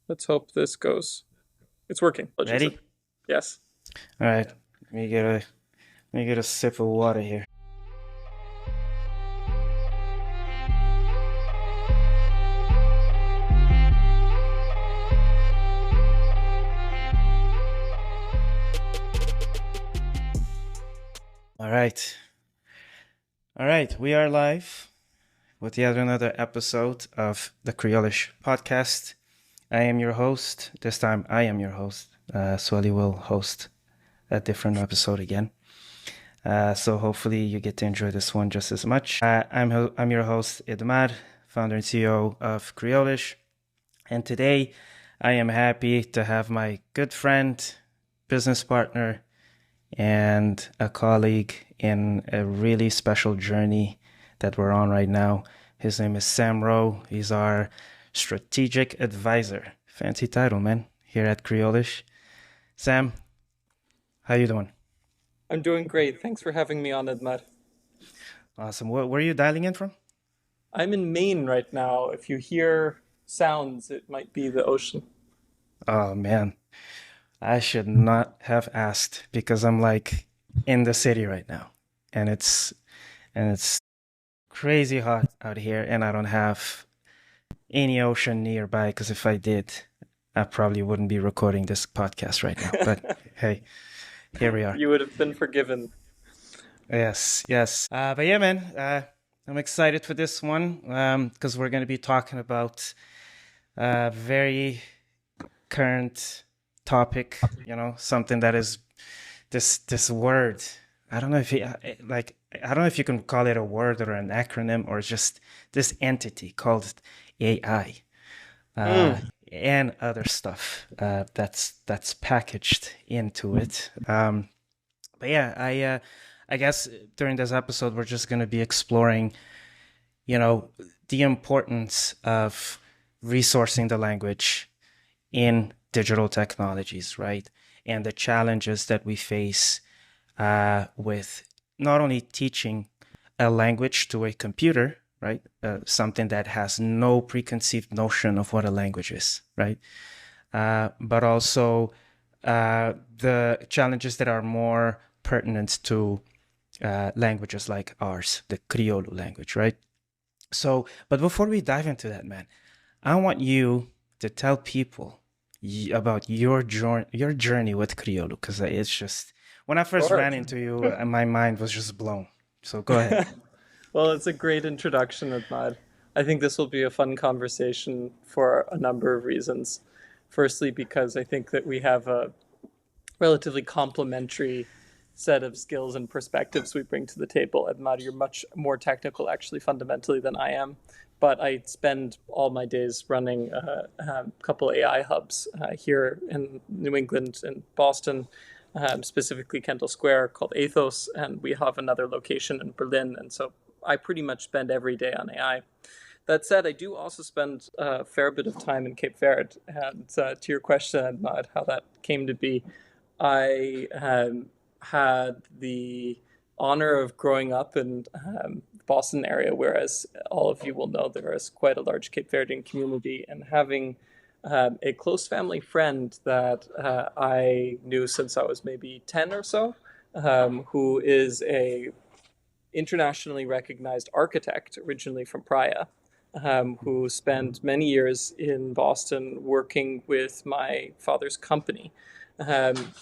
Let's hope this goes. It's working. Ready? Yes. All right. Let me get a sip of water here. All right. All right. We are live with yet another episode of the Creolish podcast. I am your host. This time I am your host. Swelly will host a different episode again. So hopefully you get to enjoy this one just as much. I'm your host, Edmar, founder and CEO of Creolish. And today I am happy to have my good friend, business partner, and a colleague in a really special journey that we're on right now. His name is Sam Rowe. He's our strategic advisor. Fancy title, man, here at Creolish. Sam, how you doing? I'm doing great. Thanks for having me on, Edmar. Awesome. Where are you dialing in from? I'm in Maine right now. If you hear sounds, it might be the ocean. Oh man, I should not have asked because I'm like in the city right now, and it's crazy hot out here, and I don't have any ocean nearby. Because if I did, I probably wouldn't be recording this podcast right now. But hey, here we are. You would have been forgiven. Yes, yes. But yeah, man, I'm excited for this one because we're going to be talking about a very current topic. Something that is this word. I don't know if I don't know if you can call it a word or an acronym or just this entity called AI and other stuff that's packaged into it. But yeah, I guess during this episode we're just going to be exploring, the importance of resourcing the language in digital technologies, right? And the challenges that we face with not only teaching a language to a computer, right? Something that has no preconceived notion of what a language is, right? But also the challenges that are more pertinent to languages like ours, the Criollo language, right? So, but before we dive into that, man, I want you to tell people about your journey with Criollo, because it's just when I first Sure. ran into you, my mind was just blown. So go ahead. Well, it's a great introduction, Edmar. I think this will be a fun conversation for a number of reasons. Firstly, because I think that we have a relatively complementary set of skills and perspectives we bring to the table. Edmar, you're much more technical, actually, fundamentally, than I am. But I spend all my days running a couple AI hubs here in New England and Boston, specifically Kendall Square, called Athos, and we have another location in Berlin. And so I pretty much spend every day on AI. That said, I do also spend a fair bit of time in Cape Verde. And to your question, Edmar, how that came to be, I had the honor of growing up in Boston area, whereas all of you will know there is quite a large Cape Verdean community, and having a close family friend that I knew since I was maybe 10 or so, who is a internationally recognized architect originally from Praia, who spent many years in Boston working with my father's company.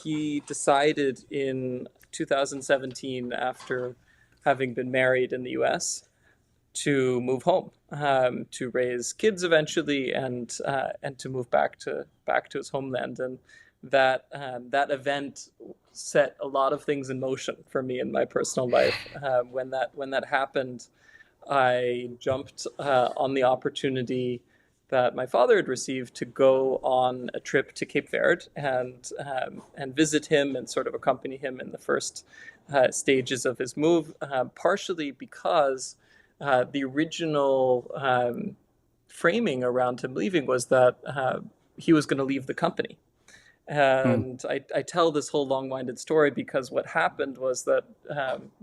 He decided in 2017, after having been married in the US, to move home, to raise kids eventually, and to move back to his homeland. And that event set a lot of things in motion for me in my personal life. When that happened, I jumped on the opportunity that my father had received to go on a trip to Cape Verde and visit him and sort of accompany him in the first stages of his move. Partially because the original framing around him leaving was that he was going to leave the company. Hmm. And I tell this whole long-winded story because what happened was that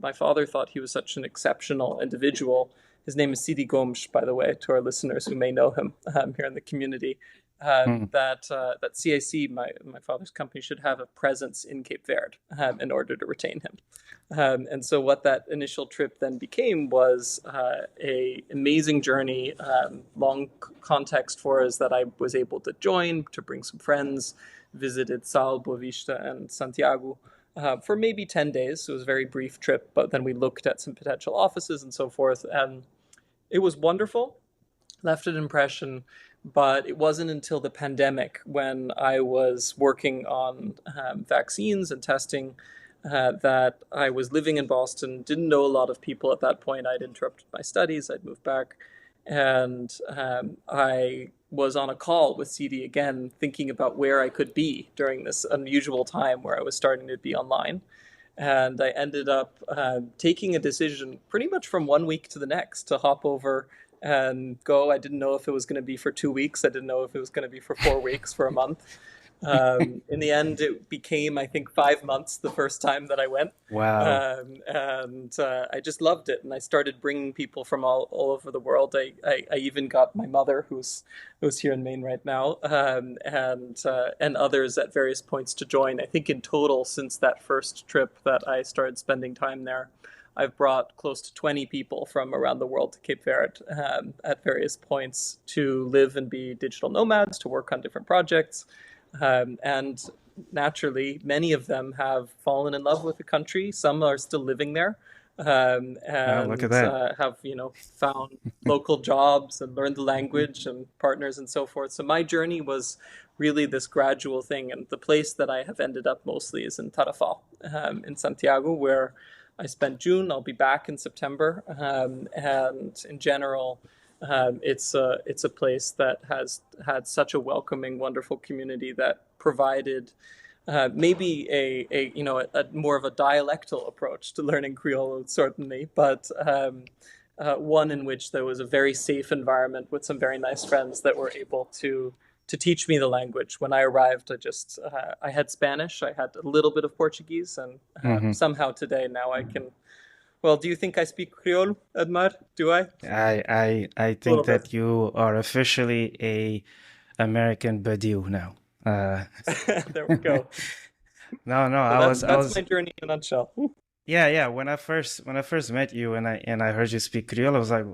my father thought he was such an exceptional individual. His name is Sidi Gomes, by the way, to our listeners who may know him here in the community. Mm. that CIC, my father's company, should have a presence in Cape Verde in order to retain him. And so what that initial trip then became was a amazing journey. Long context for is that I was able to join, to bring some friends, visited Sal, Boavista, and Santiago for maybe 10 days. So it was a very brief trip, but then we looked at some potential offices and so forth. And it was wonderful, left an impression, but it wasn't until the pandemic when I was working on vaccines and testing that I was living in Boston, didn't know a lot of people at that point. I'd interrupted my studies, I'd moved back, and I was on a call with CD again, thinking about where I could be during this unusual time where I was starting to be online. And I ended up taking a decision pretty much from one week to the next to hop over and go. I didn't know if it was going to be for 2 weeks. I didn't know if it was going to be for 4 weeks, for a month. In the end, it became, I think, 5 months the first time that I went. Wow. And I just loved it. And I started bringing people from all over the world. I even got my mother, who's here in Maine right now, and others at various points to join. I think in total, since that first trip that I started spending time there, I've brought close to 20 people from around the world to Cape Verde at various points to live and be digital nomads, to work on different projects. And naturally, many of them have fallen in love with the country. Some are still living there, Oh, look at and that. have found local jobs and learned the language and partners and so forth. So my journey was really this gradual thing, and the place that I have ended up mostly is in Tarrafal, in Santiago, where I spent June. I'll be back in September, and in general, it's a place that has had such a welcoming, wonderful community that provided maybe a more of a dialectal approach to learning Creole, certainly, but one in which there was a very safe environment with some very nice friends that were able to teach me the language. When I arrived, I had Spanish, I had a little bit of Portuguese, and Hmm. somehow today now I can. Well, do you think I speak Creole, Edmar? Do I? A I think little bit. that you are officially a American Badiou now. There we go. No, no, So I that's was, my journey in a nutshell. yeah, yeah. When I first met you and I heard you speak Creole, I was like,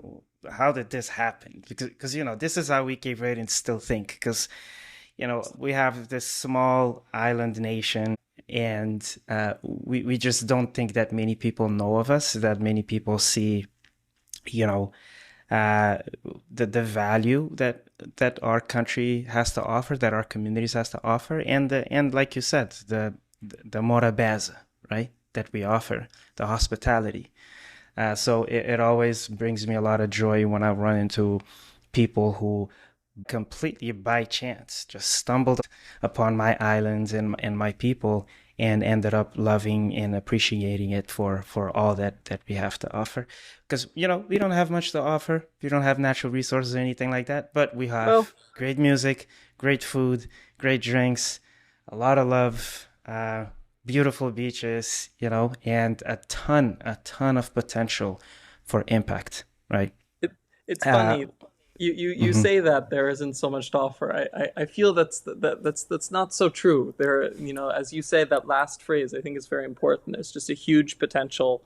how did this happen? Because this is how we Cape Verdeans still think. Because we have this small island nation, and we just don't think that many people know of us, that many people see, you know, uh, the value that our country has to offer, that our communities has to offer, and like you said, the morabeza, right? That we offer, the hospitality. So it always brings me a lot of joy when I run into people who completely by chance just stumbled upon my islands and my people and ended up loving and appreciating it for all that we have to offer, because we don't have much to offer. We don't have natural resources or anything like that, but we Well, have great music, great food, great drinks, a lot of love, beautiful beaches, and a ton of potential for impact, right? it, it's uh funny. You mhm. say that there isn't so much to offer. I feel that's not so true. There, as you say, that last phrase I think is very important. There's just a huge potential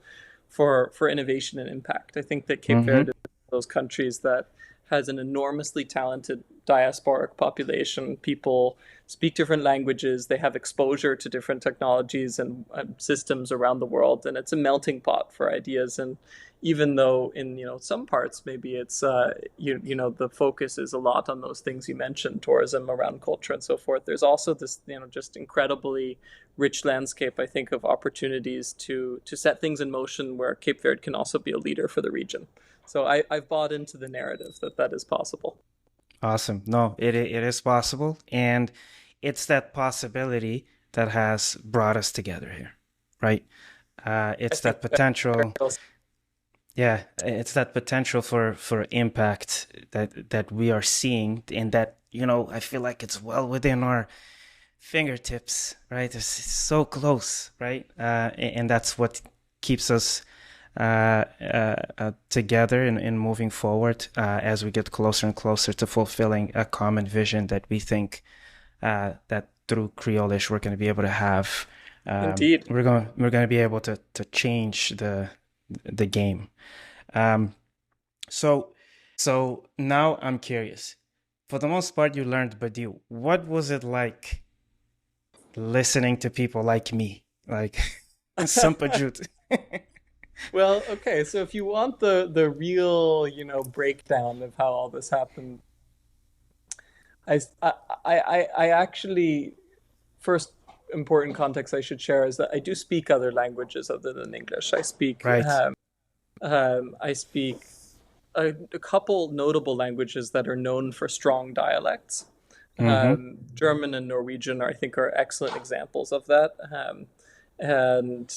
for innovation and impact. I think that Cape Mhm. Verde is one of those countries that has an enormously talented diasporic population. People speak different languages. They have exposure to different technologies and systems around the world, and it's a melting pot for ideas. And even though in some parts maybe it's the focus is a lot on those things you mentioned, tourism around culture and so forth, there's also this just incredibly rich landscape, I think, of opportunities to set things in motion where Cape Verde can also be a leader for the region. So I've bought into the narrative that that is possible. Awesome. No, it is possible, and it's that possibility that has brought us together here, right? I It's think that that potential. Yeah, it's that potential for impact that we are seeing, and that I feel like it's well within our fingertips, right? It's so close, right? And that's what keeps us together in moving forward as we get closer and closer to fulfilling a common vision that we think that through Creolish we're going to be able to have. Indeed. We're going to be able to change the game. Um, so so now I'm curious. For the most part, you learned Badiou. What was it like listening to people like me, like Sampajut? Well, okay, so if you want the real, breakdown of how all this happened, I I actually first important context I should share is that I do speak other languages other than English. Right. I speak a couple notable languages that are known for strong dialects. Mm-hmm. German and Norwegian, I think, are excellent examples of that. And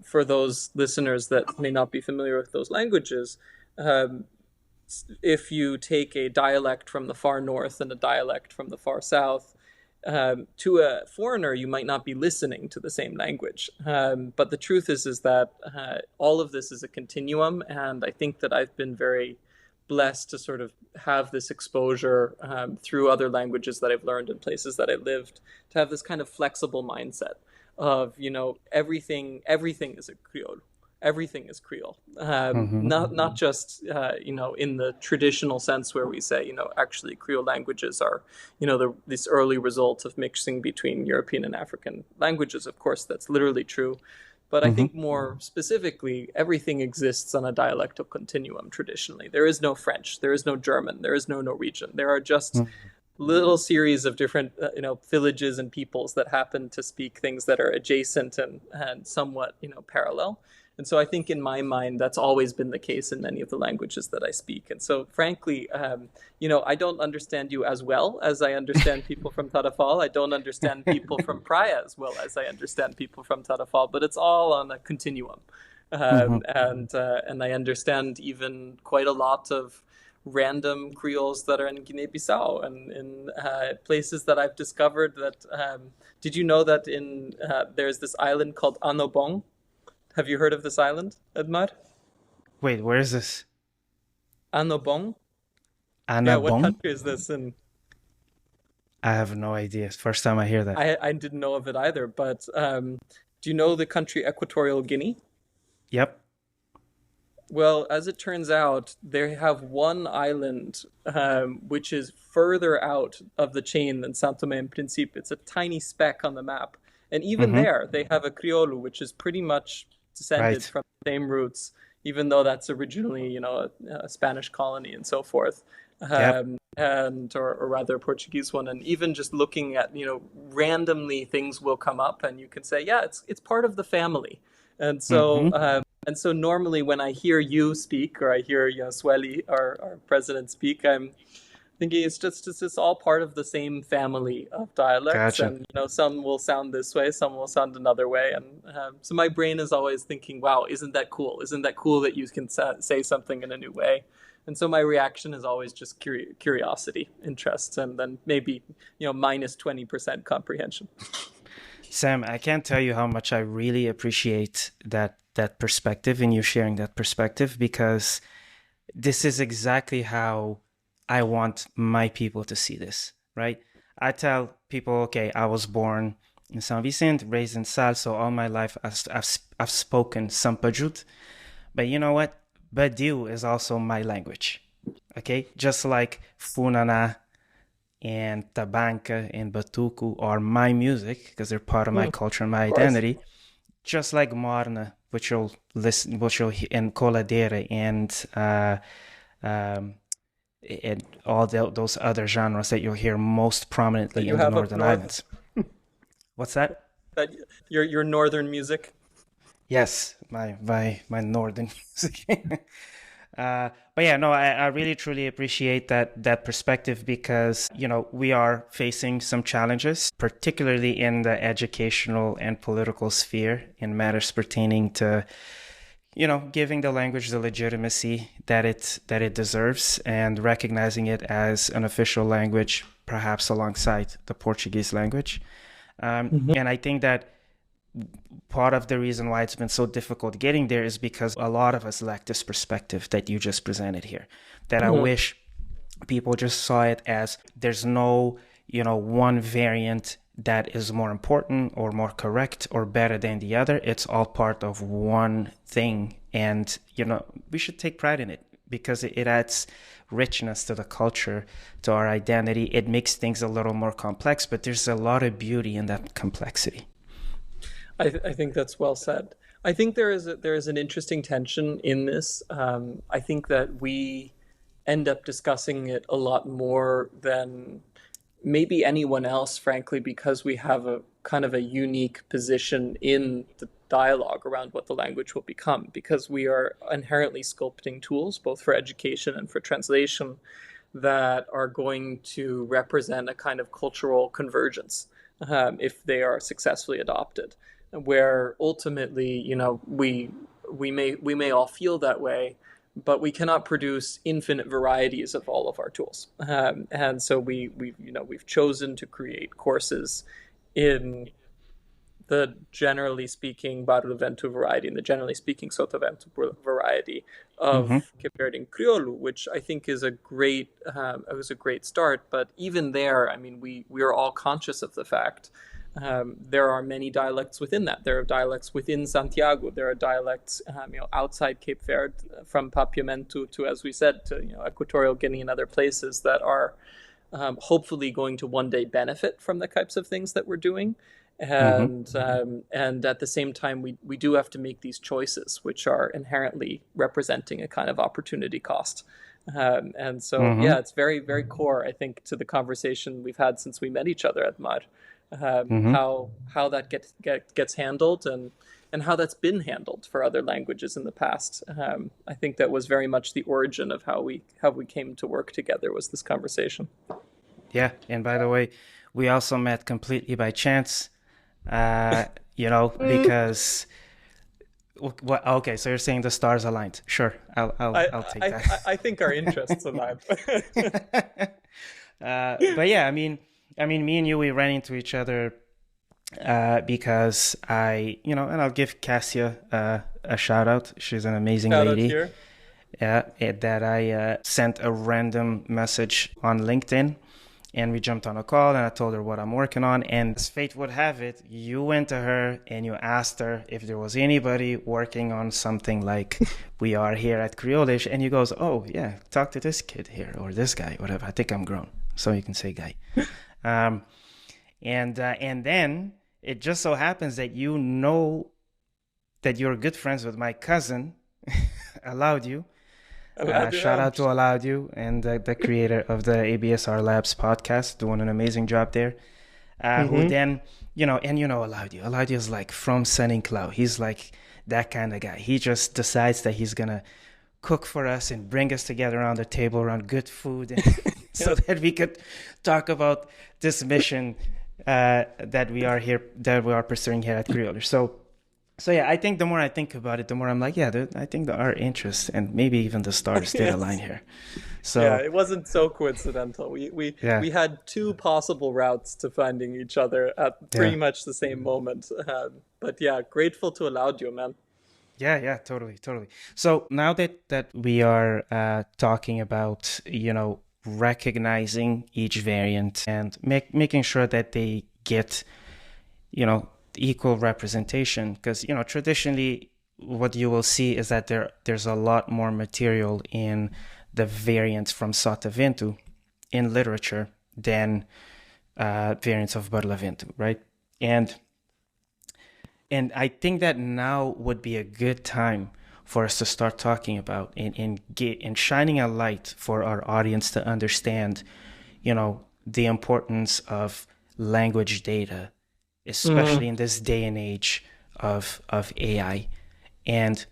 for those listeners that may not be familiar with those languages, um, if you take a dialect from the far north and a dialect from the far south, to a foreigner, you might not be listening to the same language. But the truth is that all of this is a continuum, and I think that I've been very blessed to sort of have this exposure through other languages that I've learned in places that I lived, to have this kind of flexible mindset of, everything is a Creole. Everything is Creole, Mm-hmm. not just in the traditional sense where we say actually Creole languages are this early result of mixing between European and African languages. Of course, that's literally true, but I Mm-hmm. think more specifically, everything exists on a dialectal continuum. Traditionally, there is no French, there is no German, there is no Norwegian. There are just little series of different villages and peoples that happen to speak things that are adjacent and somewhat parallel. And so I think in my mind that's always been the case in many of the languages that I speak. And so frankly, I don't understand you as well as I understand people from Tarrafal. I don't understand people from Praia as well as I understand people from Tarrafal, but it's all on a continuum. Mm-hmm. And I understand even quite a lot of random Creoles that are in Guinea-Bissau and in places that I've discovered that. Did you know that there's this island called Annobon? Have you heard of this island, Edmar? Wait, where is this? Annobon? Yeah, what Anabong? country is this in? I have no idea. First time I hear that. I didn't know of it either, but do you know the country Equatorial Guinea? Yep. Well, as it turns out, they have one island which is further out of the chain than Saint Tome and Principe. It's a tiny speck on the map. And even Mm-hmm. there, they have a Criollo, which is pretty much descended Right. from the same roots, even though that's originally, a Spanish colony and so forth, Yep. and or rather a Portuguese one. And even just looking at, randomly things will come up, and you can say, yeah, it's part of the family. And so Mm-hmm. normally when I hear you speak or I hear Sweli, our president, speak, I'm thinking it's just all part of the same family of dialects, Gotcha. and some will sound this way, some will sound another way, and so my brain is always thinking, wow, isn't that cool? Isn't that cool that you can say something in a new way? And so my reaction is always just curiosity, interest, and then maybe minus 20% comprehension. Sam, I can't tell you how much I really appreciate that perspective and you sharing that perspective because this is exactly how I want my people to see this, right? I tell people, okay, I was born in San Vicente, raised in Sal, so all my life I've spoken Sampajut. But you know what? Badiou is also my language, okay? Just like Funana and Tabanca and Batuku are my music because they're part of my Mm, culture and my of course. identity. Just like Marna, which you'll listen, which you'll hear, and Coladera um, and all those other genres that you'll hear most That prominently you in the have up Northern north, Islands. What's that? that your northern music. Yes, my northern music. But yeah, no, I really truly appreciate that perspective because, we are facing some challenges, particularly in the educational and political sphere in matters pertaining to, giving the language the legitimacy that it deserves and recognizing it as an official language, perhaps alongside the Portuguese language. Mhm. And I think that part of the reason why it's been so difficult getting there is because a lot of us lack this perspective that you just presented here. That I Mhm. wish people just saw it as there's no, one variant that is more important or more correct or better than the other. It's all part of one thing. And, we should take pride in it because it adds richness to the culture, to our identity. It makes things a little more complex, but there's a lot of beauty in that complexity. I think that's well said. I think there is an interesting tension in this. I think that we end up discussing it a lot more than maybe anyone else, frankly, because we have a kind of a unique position in the dialogue around what the language will become, because we are inherently sculpting tools, both for education and for translation, that are going to represent a kind of cultural convergence if they are successfully adopted. Where ultimately, we may all feel that way, but we cannot produce infinite varieties of all of our tools. And so we've chosen to create courses in the generally speaking Barlovento variety and the generally speaking Sotavento variety Mm-hmm. of Cabo Verdean Creole, which I think is it was a great start. But even there, I mean, we are all conscious of the fact there are many dialects within that. There are dialects within Santiago. There are dialects, outside Cape Verde, from Papiamento to, as we said, to Equatorial Guinea and other places that are hopefully going to one day benefit from the types of things that we're doing. Mm-hmm. And at the same time, we do have to make these choices, which are inherently representing a kind of opportunity cost. And so, Mm-hmm. yeah, it's very, very core, I think, to the conversation we've had since we met each other, Edmar. Mm-hmm. How that gets handled and how that's been handled for other languages in the past. I think that was very much the origin of how we came to work together, was this conversation. Yeah. And by the way, we also met completely by chance, uh, because what? Okay, so you're saying the stars aligned. Sure, I'll take I that. I think our interests align. But yeah, I mean, me and you, we ran into each other because and I'll give Cassia a shout out. She's an amazing Shout out lady. here. That I sent a random message on LinkedIn, and we jumped on a call, and I told her what I'm working on. And as fate would have it, you went to her and you asked her if there was anybody working on something like we are here at Creolish, and you goes, "Oh yeah, talk to this kid here or this guy, whatever. I think I'm grown, so you can say guy." Um, and then it just so happens that that you're good friends with my cousin, allowed you. Allowed you Shout know. out to Allowed You and the creator of the ABSR Labs podcast, doing an amazing job there. Who Mm-hmm. then, Allowed You. Allowed You is like from Sunning Cloud. He's like that kind of guy. He just decides that he's gonna cook for us and bring us together around the table around good food, and so Yep. that we could talk about this mission that we are pursuing here at Creole. So yeah, I think the more I think about it, the more I'm like, yeah, I think that our interests and maybe even the stars did align Yes. here. Yeah, So it wasn't so coincidental. yeah, We had two possible routes to finding each other at yeah, pretty much the same moment. But yeah, grateful to allowed you, man. yeah, totally, totally. So now that we are talking about, recognizing each variant and making sure that they get, equal representation, because traditionally what you will see is that there's a lot more material in the variants from Sotavento in literature than variants of Barlavento, right? And I think that now would be a good time for us to start talking about and shining a light for our audience to understand, the importance of language data, Mm. especially in this day and age of AI, and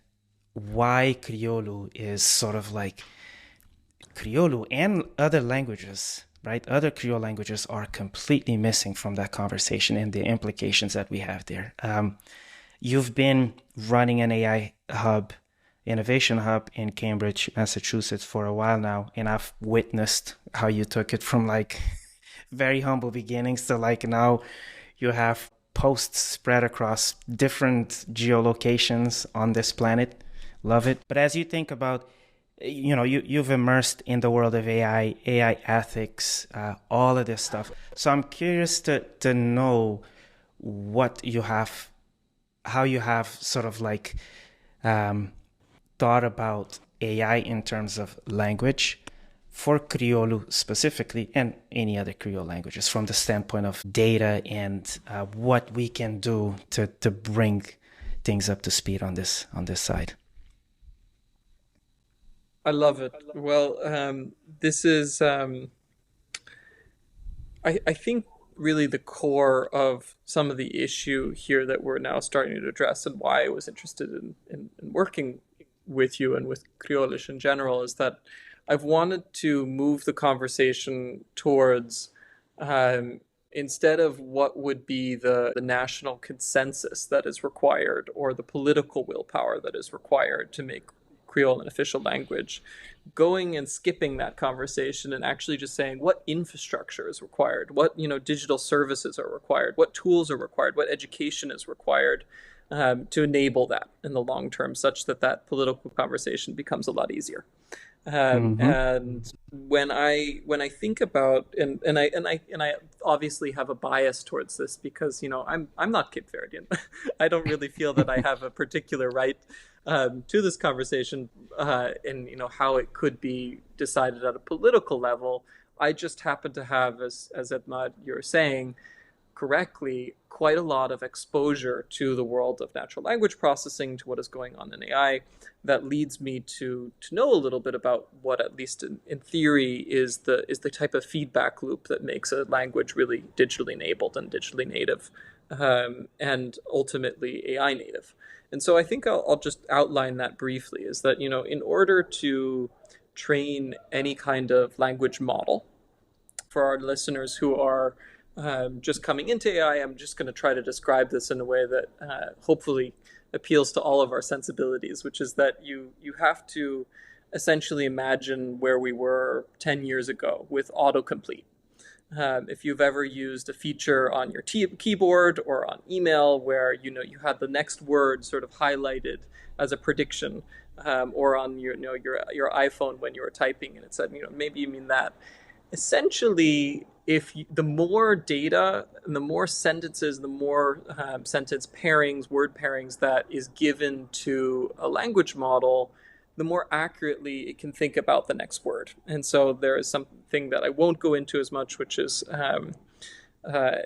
why Criollo is sort of like Criollo and other languages, right? Other Creole languages are completely missing from that conversation and the implications that we have there. You've been running an AI hub, innovation hub in Cambridge, Massachusetts for a while now, and I've witnessed how you took it from like very humble beginnings to like now you have posts spread across different geolocations on this planet. Love it. But as you think about, you've immersed in the world of AI ethics, all of this stuff. So I'm curious to know what you have, how you have sort of like thought about AI in terms of language for Criollo specifically, and any other Creole languages, from the standpoint of data and what we can do to bring things up to speed on this side. I love it. Well, this is, I think, really the core of some of the issue here that we're now starting to address, and why I was interested in working with you and with Creolish in general, is that I've wanted to move the conversation towards, instead of what would be the national consensus that is required, or the political willpower that is required to make Creole an official language, going and skipping that conversation and actually just saying what infrastructure is required, what digital services are required, what tools are required, what education is required, to enable that in the long term, such that that political conversation becomes a lot easier. Mm-hmm. And when I think about, and I obviously have a bias towards this, because I'm not Cape Verdean. I don't really feel that I have a particular right to this conversation, and how it could be decided at a political level. I just happen to have, as Edmar, you're saying correctly, quite a lot of exposure to the world of natural language processing, to what is going on in AI, that leads me to know a little bit about what, at least in theory, is the type of feedback loop that makes a language really digitally enabled and digitally native, and ultimately AI native. And so I think I'll just outline that briefly. Is that, in order to train any kind of language model, for our listeners who are just coming into AI, I'm just going to try to describe this in a way that hopefully appeals to all of our sensibilities, which is that you have to essentially imagine where we were 10 years ago with autocomplete. If you've ever used a feature on your keyboard or on email where you had the next word sort of highlighted as a prediction, or on your iPhone when you were typing and it said, maybe you mean that. Essentially, the more data and the more sentences, the more sentence pairings, word pairings that is given to a language model, the more accurately it can think about the next word. And so there is something that I won't go into as much, which is uh,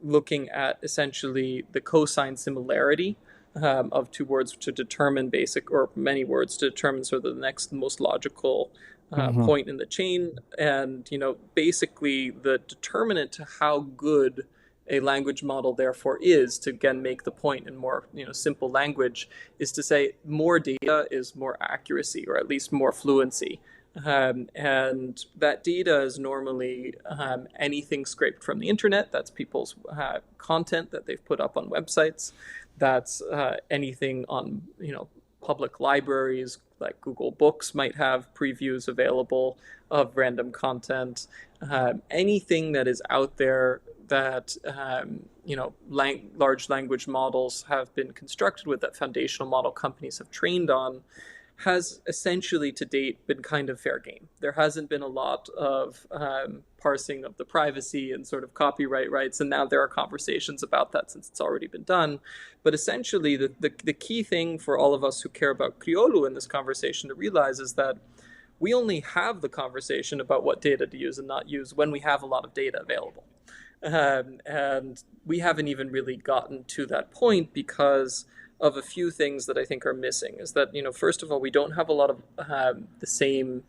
looking at essentially the cosine similarity of two words to determine basic, or many words to determine sort of the next most logical Mm-hmm. point in the chain. And basically the determinant to how good a language model therefore is, to again make the point in more simple language, is to say more data is more accuracy, or at least more fluency. And that data is normally anything scraped from the internet. That's people's content that they've put up on websites. That's anything on public libraries, like Google Books might have previews available of random content. Anything that is out there that large language models have been constructed with, that foundational model companies have trained on, has essentially to date been kind of fair game. There hasn't been a lot of parsing of the privacy and sort of copyright rights, and now there are conversations about that since it's already been done. But essentially, the key thing for all of us who care about Criollo in this conversation to realize is that we only have the conversation about what data to use and not use when we have a lot of data available. And we haven't even really gotten to that point because of a few things that I think are missing. Is that, first of all, we don't have a lot of the same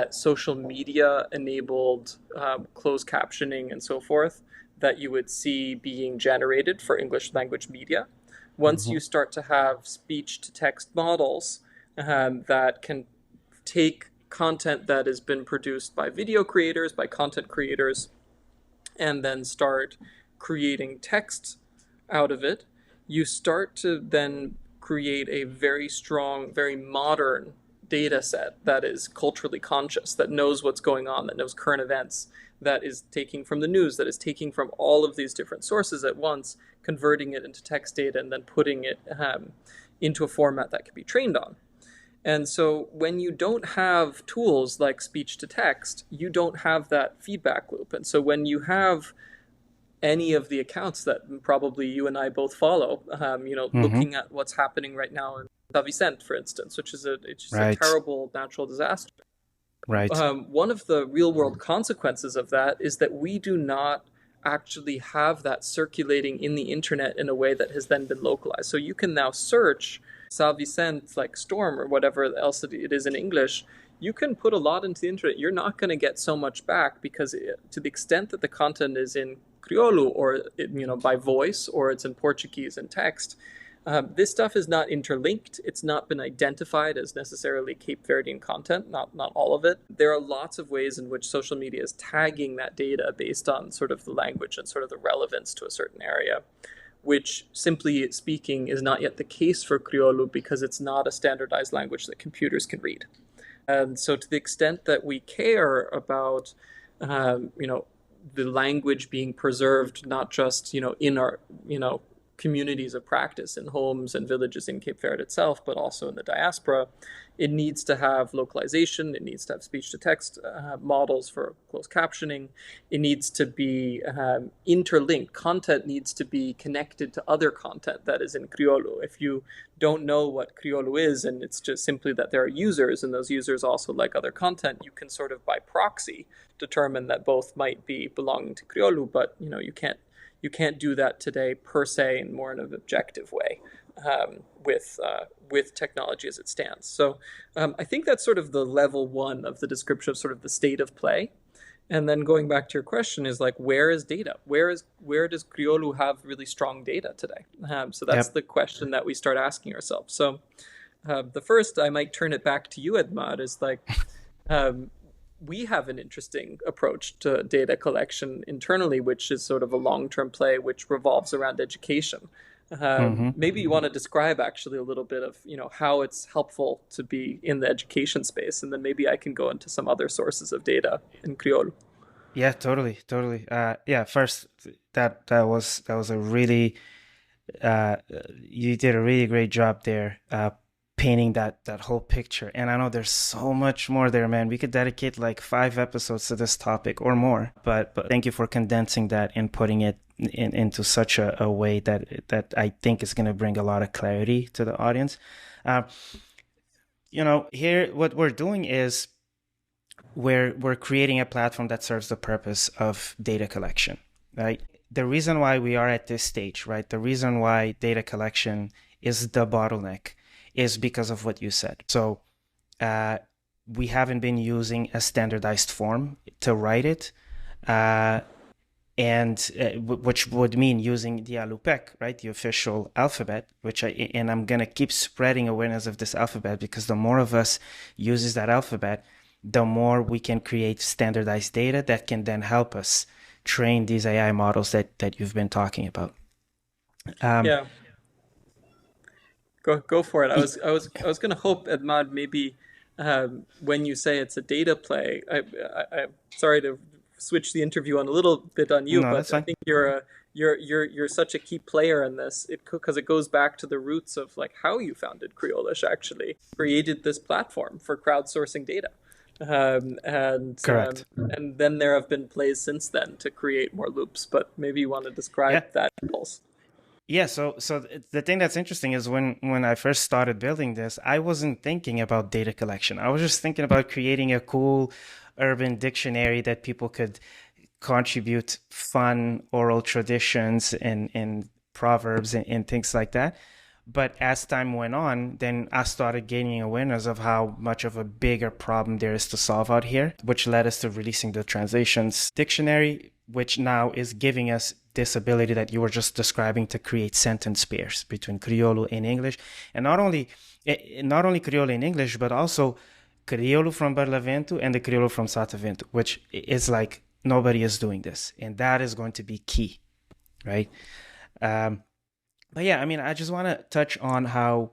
social media enabled closed captioning and so forth that you would see being generated for English language media. Once Mm-hmm. you start to have speech to text models that can take content that has been produced by video creators, by content creators, and then start creating text out of it, you start to then create a very strong, very modern data set that is culturally conscious, that knows what's going on, that knows current events, that is taking from the news, that is taking from all of these different sources at once, converting it into text data, and then putting it into a format that can be trained on. And so when you don't have tools like speech to text, you don't have that feedback loop. And so when you have any of the accounts that probably you and I both follow, Mm-hmm. looking at what's happening right now in San Vicente, for instance, which is it's just a Right. terrible natural disaster. Right. One of the real world consequences of that is that we do not actually have that circulating in the internet in a way that has then been localized. So you can now search Sal Vicente, like storm or whatever else it is in English. You can put a lot into the internet. You're not going to get so much back because to the extent that the content is in Criollo or by voice or it's in Portuguese in text, this stuff is not interlinked. It's not been identified as necessarily Cape Verdean content, not all of it. There are lots of ways in which social media is tagging that data based on sort of the language and sort of the relevance to a certain area, which simply speaking is not yet the case for Criollo because it's not a standardized language that computers can read. And so to the extent that we care about, the language being preserved, not just, in our, communities of practice in homes and villages in Cape Verde itself, but also in the diaspora, it needs to have localization. It needs to have speech to text models for closed captioning. It needs to be interlinked. Content needs to be connected to other content that is in Criollo. If you don't know what Criollo is, and it's just simply that there are users, and those users also like other content, you can sort of by proxy determine that both might be belonging to Criollo, but you can't do that today per se in more in an objective way with technology as it stands. So I think that's sort of the level one of the description of sort of the state of play. And then going back to your question is like, where is data? Where does Criollo have really strong data today? So that's Yep. the question that we start asking ourselves. So the first, I might turn it back to you, Edmar, is like, um, we have an interesting approach to data collection internally, which is sort of a long-term play, which revolves around education. Mm-hmm. Maybe you want to describe actually a little bit of how it's helpful to be in the education space, and then maybe I can go into some other sources of data in Creole. Yeah, totally, totally. Yeah, first that was a really you did a really great job there, painting that whole picture. And I know there's so much more there, man. We could dedicate like 5 episodes to this topic or more. But thank you for condensing that and putting it into such a way that I think is going to bring a lot of clarity to the audience. Uh, here what we're doing is we're creating a platform that serves the purpose of data collection, right? The reason why we are at this stage, right? The reason why data collection is the bottleneck is because of what you said. So uh, we haven't been using a standardized form to write it, uh, and which would mean using the Alupec, right, the official alphabet. And I'm gonna keep spreading awareness of this alphabet because the more of us uses that alphabet, the more we can create standardized data that can then help us train these AI models that you've been talking about. Um, Yeah, go for it. I was going to hope, Edmad, maybe when you say it's a data play, I'm sorry to switch the interview on a little bit on you, no, but that's I fine. think you're such a key player in this. Because it goes back to the roots of like how you founded Creolish, actually created this platform for crowdsourcing data. Um, and um, Correct. and then there have been plays since then to create more loops. But maybe you want to Yeah. describe that impulse. Yeah, so the thing that's interesting is when I first started building this, I wasn't thinking about data collection. I was just thinking about creating a cool urban dictionary that people could contribute fun oral traditions and proverbs and things like that. But as time went on, then I started gaining awareness of how much of a bigger problem there is to solve out here, which led us to releasing the translations dictionary, which now is giving us this ability that you were just describing to create sentence pairs between Criollo and English, and not only Criollo in English, but also Criollo from Barlavento and the Criollo from Sotavento, which is like nobody is doing this, and that is going to be key, right? Um, but yeah, I mean, I just want to touch on how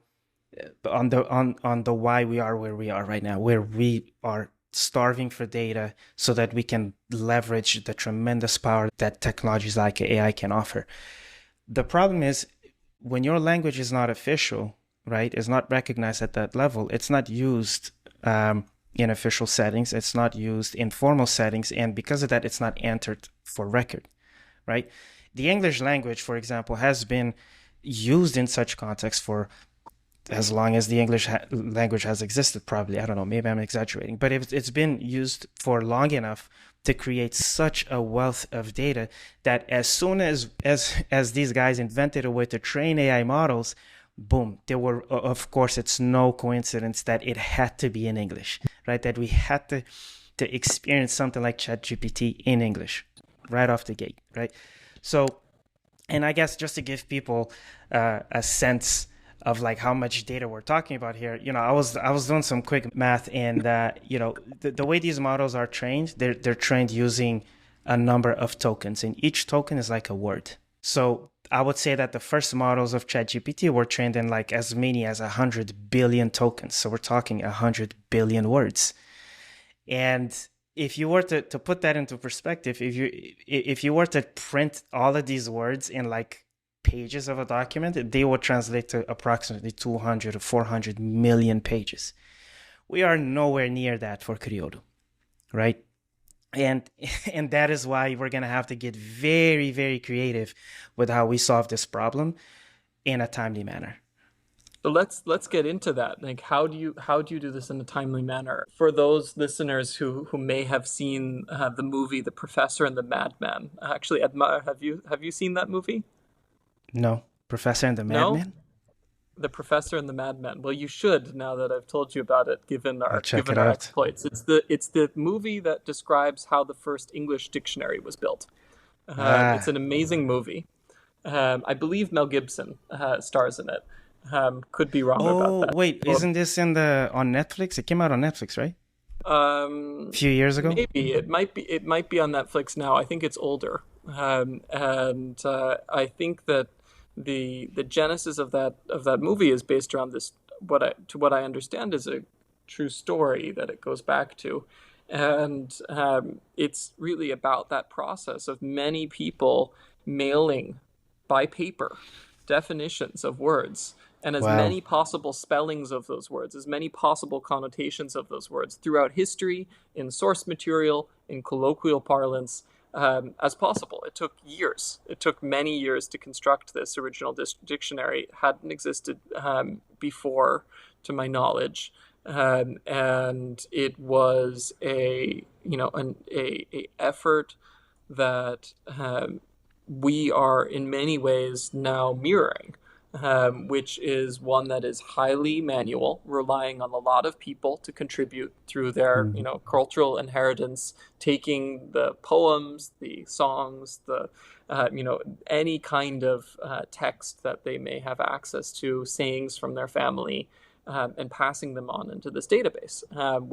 on the why we are where we are right now, where we are starving for data so that we can leverage the tremendous power that technologies like AI can offer. The problem is when your language is not official, right, is not recognized at that level, it's not used in official settings, it's not used in formal settings, and because of that, it's not entered for record, right? The English language, for example, has been used in such contexts for as long as the English language has existed, probably. I don't know, maybe I'm exaggerating, but it's been used for long enough to create such a wealth of data that as soon as these guys invented a way to train AI models, boom, there were, of course, it's no coincidence that it had to be in English, right? That we had to experience something like ChatGPT in English right off the gate, right? So, and I guess just to give people a sense of like how much data we're talking about here, I was doing some quick math, and the way these models are trained, they're trained using a number of tokens, and each token is like a word. So I would say that the first models of ChatGPT were trained in like as many as 100 billion tokens. So we're talking 100 billion words. And if you were to put that into perspective, if you were to print all of these words in like pages of a document, they would translate to approximately 200 or 400 million pages. We are nowhere near that for Criollo, right? And and that is why we're gonna have to get very, very creative with how we solve this problem in a timely manner. So let's get into that. Like, how do you do this in a timely manner? For those listeners who may have seen the movie The Professor and the Madman. Actually, Edmar, have you seen that movie? No, Professor and the No? Madman. The Professor and the Madman. Well, you should now that I've told you about it, given I'll our check given it our out. exploits. It's the movie that describes how the first English dictionary was built. It's Ah, an amazing movie. I believe Mel Gibson stars in it. Could be wrong about oh that. wait, Well, isn't this in the on Netflix? It came out on Netflix, right? A Um, few years ago. maybe it might be on Netflix now. I think it's older, and I think that the genesis of that movie is based around this. What I understand is a true story that it goes back to, and it's really about that process of many people mailing by paper definitions of words and as Wow. many possible spellings of those words, as many possible connotations of those words throughout history, in source material, in colloquial parlance, as possible. It took years. It took many years to construct this original dictionary. It hadn't existed before, to my knowledge, and it was a effort that we are in many ways now mirroring, which is one that is highly manual, relying on a lot of people to contribute through their, Mhm. cultural inheritance, taking the poems, the songs, the, any kind of text that they may have access to, sayings from their family, and passing them on into this database,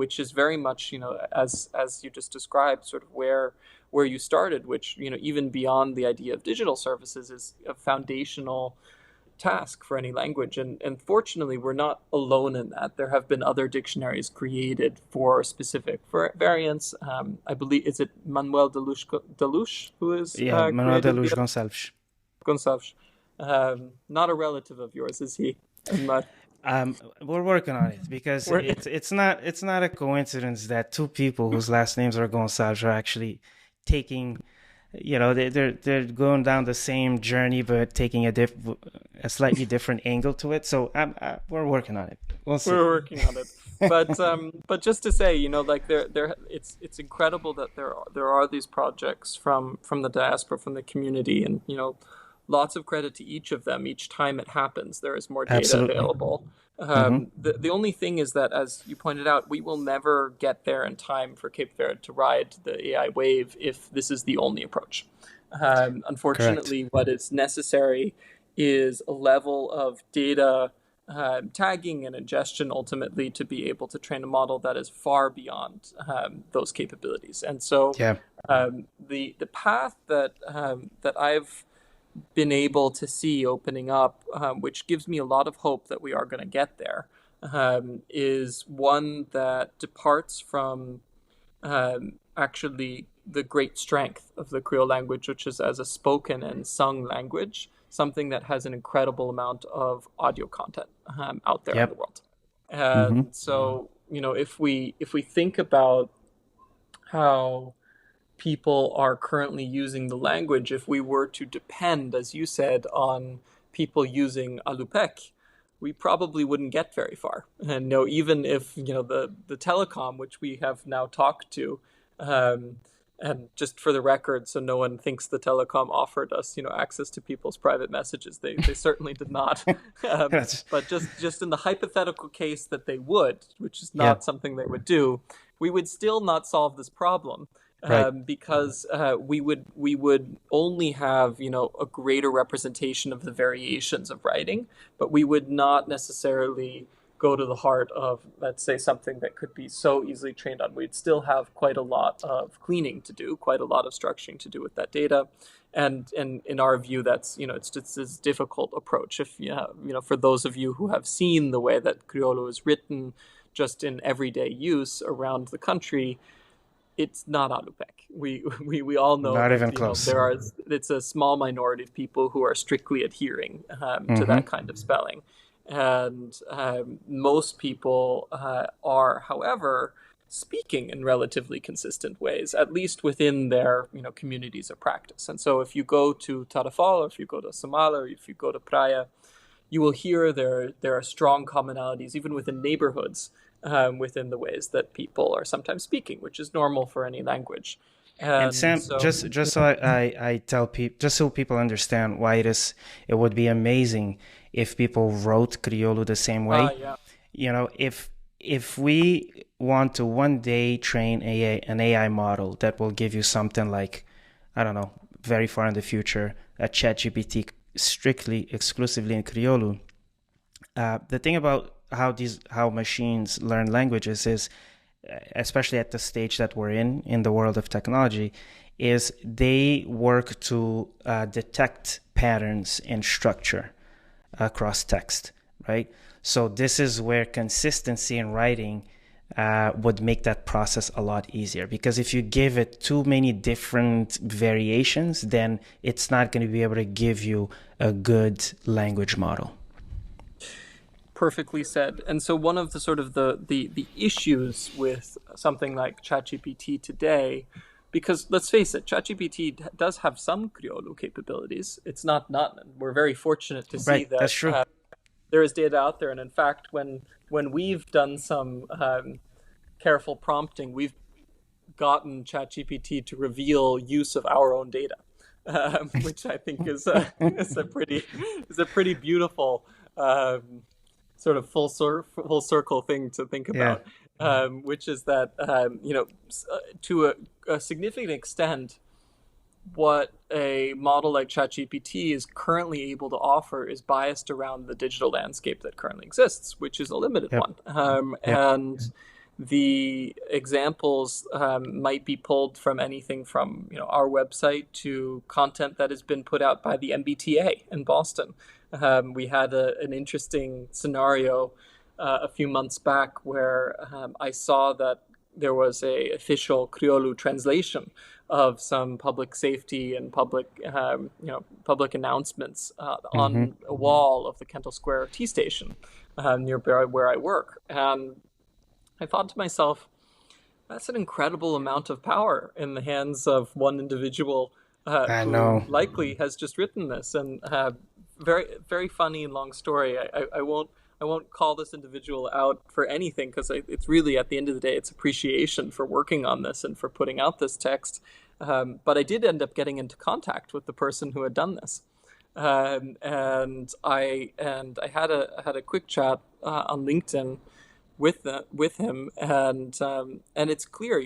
which is very much, as you just described, sort of where you started, which, even beyond the idea of digital services, is a foundational task for any language. And fortunately, we're not alone in that. There have been other dictionaries created for specific variants. I believe, is it Manuel Deluche who has Yeah, Manuel de created Luz the Gonçalves. Gonçalves? Not a relative of yours, is he? Edmar? We're working on it because We're, it's not a coincidence that two people whose last names are Gonçalves are actually taking, they're going down the same journey but taking a slightly different angle to it. So we're working on it. We'll see. we're working on it. But just to say, like it's incredible that there are these projects from the diaspora, from the community, and lots of credit to each of them. Each time it happens, there is more data Absolutely. available. Hmm. The only thing is that, as you pointed out, we will never get there in time for Cape Verde to ride the AI wave if this is the only approach. Correct. Unfortunately, what is necessary is a level of data tagging and ingestion ultimately to be able to train a model that is far beyond those capabilities. And so Yeah. the path that I've been able to see opening up, which gives me a lot of hope that we are going to get there, is one that departs from actually the great strength of the Creole language, which is as a spoken and sung language, something that has an incredible amount of audio content out there in the Yep. world. Hmm. And so, if we think about how people are currently using the language, if we were to depend, as you said, on people using Alupec, we probably wouldn't get very far. And no, even if the telecom, which we have now talked to, um, and just for the record, so no one thinks the telecom offered us access to people's private messages. They certainly did not. That's, But just in the hypothetical case that they would, which is not yep. something they would do, we would still not solve this problem, Right. because we would only have a greater representation of the variations of writing, but we would not necessarily go to the heart of, let's say, something that could be so easily trained on. We'd still have quite a lot of cleaning to do, quite a lot of structuring to do with that data, and in our view, that's it's just this difficult approach. If for those of you who have seen the way that Criollo is written, just in everyday use around the country, it's not Alupec. We all know Not that even close. it's a small minority of people who are strictly adhering to Hmm. that kind of spelling, and most people are, however, speaking in relatively consistent ways, at least within their communities of practice. And so, if you go to Tarrafal, or if you go to Somal, or if you go to Praia, you will hear there are strong commonalities even within neighborhoods, within the ways that people are sometimes speaking, which is normal for any language. And And Sam, so, just so I tell people, just so people understand why it would be amazing if people wrote Criollo the same way. yeah, If we want to one day train an AI model that will give you something like, I don't know, very far in the future, a ChatGPT strictly exclusively in Criollo. The thing about how machines learn languages is, especially at the stage that we're in the world of technology, is they work to detect patterns and structure across text, right? So this is where consistency in writing would make that process a lot easier, because if you give it too many different variations, then it's not going to be able to give you a good language model. perfectly said. And so, one of the sort of the issues with something like ChatGPT today, because let's face it, ChatGPT does have some Criollo capabilities. It's not none. And we're very fortunate to see Right, that that's true. there is data out there. And in fact, when we've done some careful prompting, we've gotten ChatGPT to reveal use of our own data, which I think is a pretty beautiful sort of full circle thing to think Yeah. about, which is that to a significant extent, what a model like ChatGPT is currently able to offer is biased around the digital landscape that currently exists, which is a limited Yep. one. Yep. And the examples might be pulled from anything from our website to content that has been put out by the MBTA in Boston. We had an interesting scenario a few months back where I saw that there was a official Criollo translation of some public safety and public announcements Hmm. on a wall of the Kendall Square T station nearby where I work. And I thought to myself, that's an incredible amount of power in the hands of one individual I who know. likely has just written this. And very, very funny and long story. I won't call this individual out for anything, because it's really, at the end of the day, it's appreciation for working on this and for putting out this text. But I did end up getting into contact with the person who had done this, and I had a quick chat on LinkedIn with him, and it's clear,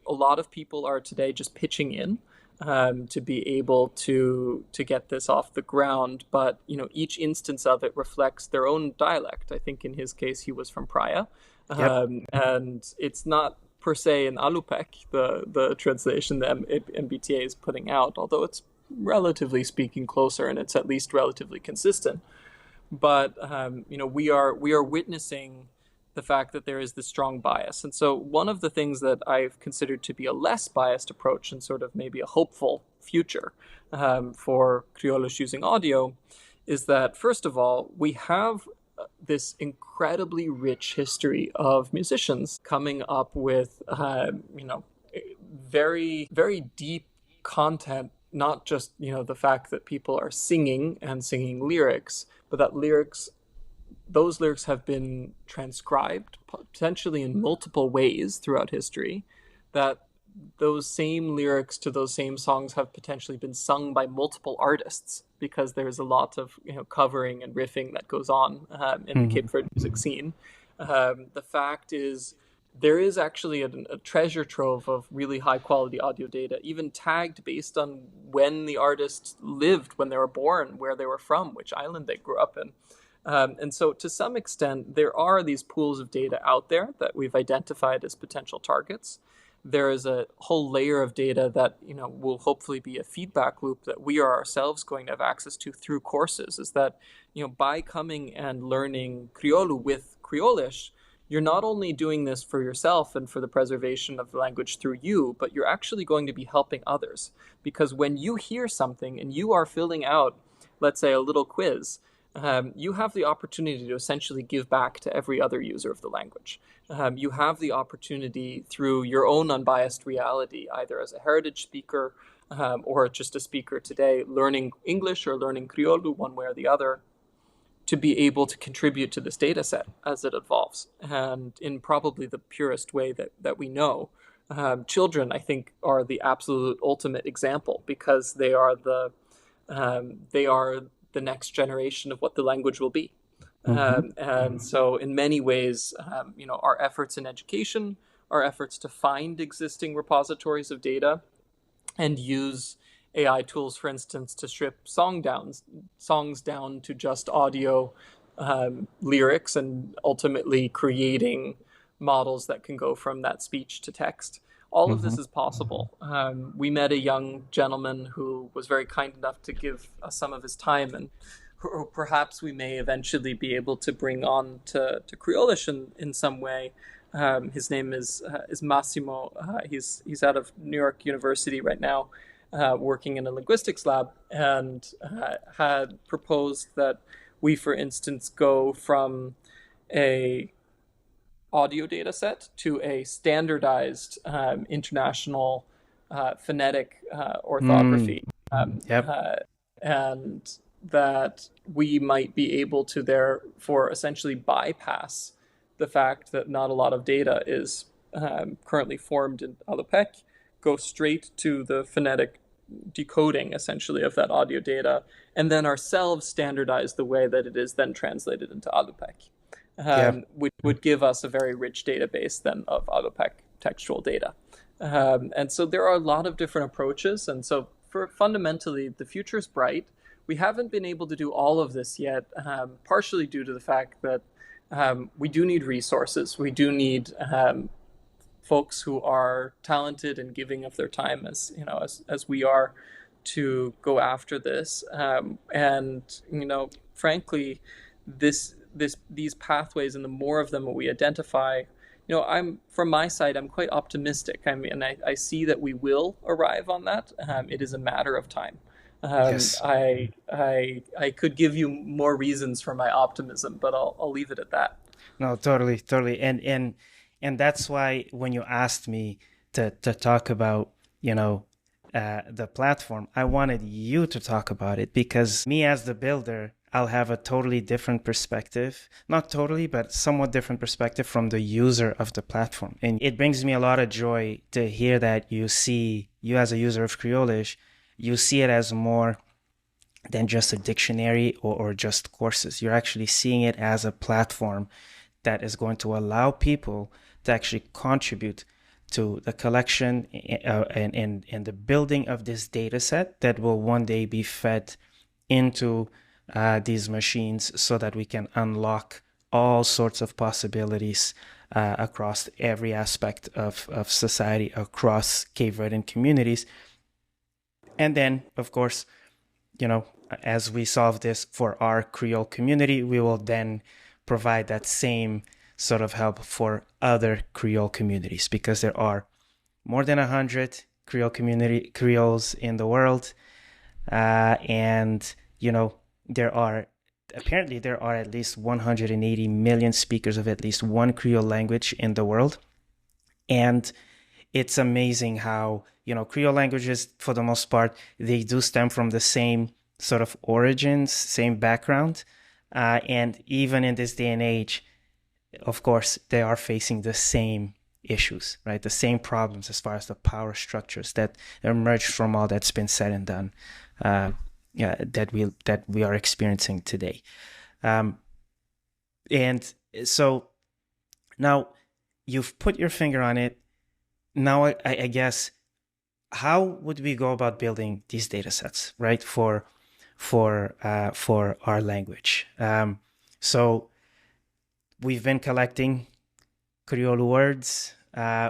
a lot of people are today just pitching in to be able to get this off the ground. But each instance of it reflects their own dialect. I think in his case he was from Praia, Yep. and it's not per se in Alupec, the translation that MBTA is putting out, although it's relatively speaking closer, and it's at least relatively consistent. But we are witnessing the fact that there is this strong bias. And so one of the things that I've considered to be a less biased approach and sort of maybe a hopeful future for criollos using audio is that, first of all, we have this incredibly rich history of musicians coming up with, very, very deep content, not just, the fact that people are singing and singing lyrics, but that those lyrics have been transcribed potentially in multiple ways throughout history, that those same lyrics to those same songs have potentially been sung by multiple artists because there's a lot of covering and riffing that goes on in the Cape Verde music scene. The fact is, there is actually a treasure trove of really high quality audio data, even tagged based on when the artists lived, when they were born, where they were from, which island they grew up in. And so to some extent, there are these pools of data out there that we've identified as potential targets. There is a whole layer of data that will hopefully be a feedback loop that we are ourselves going to have access to through courses. Is that by coming and learning Criollo with Criollish, you're not only doing this for yourself and for the preservation of the language through you, but you're actually going to be helping others. Because when you hear something and you are filling out, let's say, a little quiz, you have the opportunity to essentially give back to every other user of the language. You have the opportunity through your own unbiased reality, either as a heritage speaker or just a speaker today, learning English or learning Criollo, one way or the other, to be able to contribute to this data set as it evolves. And in probably the purest way that we know, children, I think, are the absolute ultimate example, because they are the next generation of what the language will be. And so in many ways, our efforts in education, our efforts to find existing repositories of data and use AI tools, for instance, to strip songs down to just audio lyrics, and ultimately creating models that can go from that speech to text. All of this is possible. We met a young gentleman who was very kind enough to give us some of his time, and perhaps we may eventually be able to bring on to Criollish in some way. His name is Massimo. He's out of New York University right now, working in a linguistics lab, and had proposed that we, for instance, go from a audio data set to a standardized international phonetic orthography. And that we might be able to therefore essentially bypass the fact that not a lot of data is currently formed in Alupec, go straight to the phonetic decoding essentially of that audio data, and then ourselves standardize the way that it is then translated into Alupec, which would give us a very rich database then of Alupec textual data. And so there are a lot of different approaches. And so fundamentally, the future is bright. We haven't been able to do all of this yet, partially due to the fact that we do need resources. We do need folks who are talented and giving of their time, as we are, to go after this. And frankly, these pathways, and the more of them that we identify, from my side, I'm quite optimistic. I mean, I see that we will arrive on that. It is a matter of time. Yes. I could give you more reasons for my optimism, but I'll leave it at that. No, totally. And that's why when you asked me to talk about, the platform, I wanted you to talk about it, because me as the builder, I'll have a totally different perspective, not totally, but somewhat different perspective from the user of the platform. And it brings me a lot of joy to hear that you as a user of Criollish, you see it as more than just a dictionary or just courses. You're actually seeing it as a platform that is going to allow people to actually contribute to the collection and the building of this data set that will one day be fed into these machines, so that we can unlock all sorts of possibilities across every aspect of society, across Cape Verdean communities. And then, of course, as we solve this for our Creole community, we will then provide that same sort of help for other Creole communities, because there are more than 100 Creoles in the world. And, there are at least 180 million speakers of at least one Creole language in the world. And it's amazing how, Creole languages, for the most part, they do stem from the same sort of origins, same background. And even in this day and age, of course, they are facing the same issues, right? The same problems as far as the power structures that emerge from all that's been said and done, that we are experiencing today. And so now you've put your finger on it. Now, I guess, how would we go about building these data sets, right, for our language? So we've been collecting Creole words.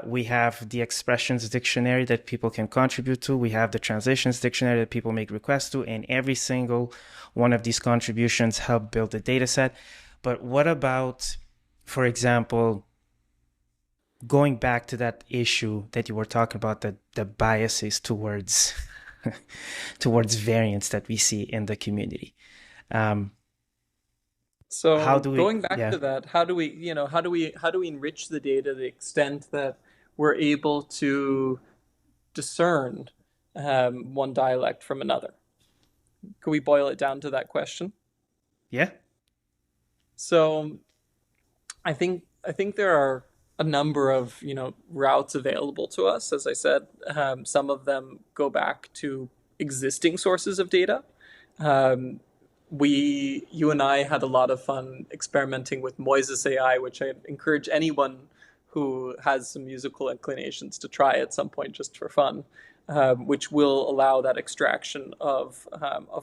We have the expressions dictionary that people can contribute to. We have the translations dictionary that people make requests to, and every single one of these contributions help build the data set. But what about, for example, going back to that issue that you were talking about, the biases towards towards variants that we see in the community? So How do we? going back Yeah, to that, how do we enrich the data to the extent that we're able to discern one dialect from another? Can we boil it down to that question? yeah. So I think there are a number of routes available to us. As I said, some of them go back to existing sources of data. Um, you and I had a lot of fun experimenting with Moises AI, which I encourage anyone who has some musical inclinations to try at some point just for fun, which will allow that extraction of